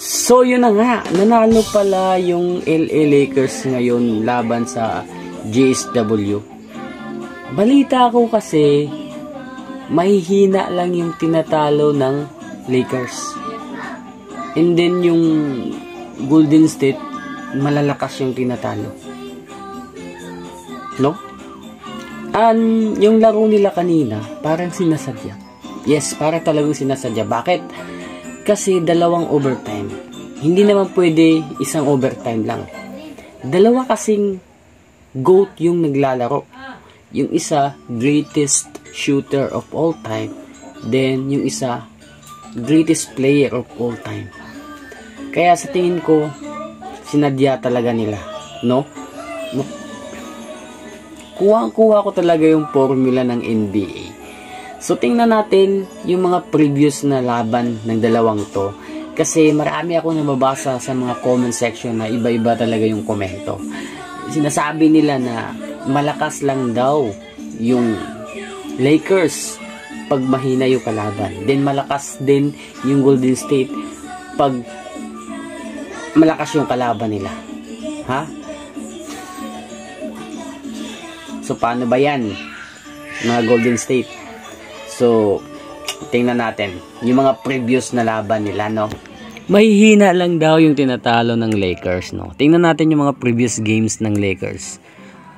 So yun na nga, nanalo pala yung LA Lakers ngayon laban sa GSW. Balita ko kasi mahihina lang yung tinatalo ng Lakers. And then yung Golden State malalakas yung tinatalo. No? And yung laro nila kanina parang sinasadya. Yes, parang talagang sinasadya. Bakit? Kasi dalawang overtime. Hindi naman pwede isang overtime lang. Dalawa kasing GOAT yung naglalaro. Yung isa, greatest shooter of all time. Then, yung isa, greatest player of all time. Kaya sa tingin ko, sinadya talaga nila. No? Kuha ko talaga yung formula ng NBA. So, tingnan natin yung mga previous na laban ng dalawang to. Kasi marami ako nababasa sa mga comment section na iba-iba talaga yung komento. Sinasabi nila na malakas lang daw yung Lakers pag mahina yung kalaban. Then, malakas din yung Golden State pag malakas yung kalaban nila. Ha? So, paano ba yan? Mga Golden State. So, tingnan natin yung mga previous na laban nila, no? Mahihina lang daw yung tinatalo ng Lakers, no? Tingnan natin yung mga previous games ng Lakers.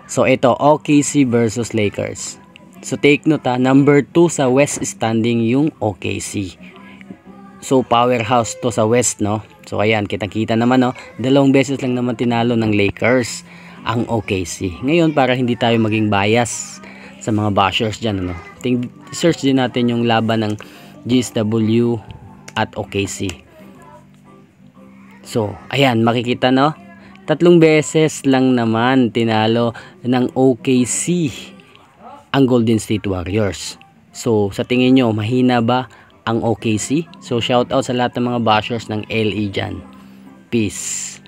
So, ito, OKC versus Lakers. So, take note ha, number 2 sa West standing yung OKC. So, powerhouse to sa West, no? So, ayan, kitang-kita naman, no? 2 beses lang naman tinalo ng Lakers ang OKC. Ngayon, para hindi tayo maging bias sa mga bashers dyan, ano? Search din natin yung laban ng GSW at OKC. So, ayan, makikita, no? 3 beses lang naman tinalo ng OKC ang Golden State Warriors. So, sa tingin nyo, mahina ba ang OKC? So, shout out sa lahat ng mga bashers ng LA dyan. Peace.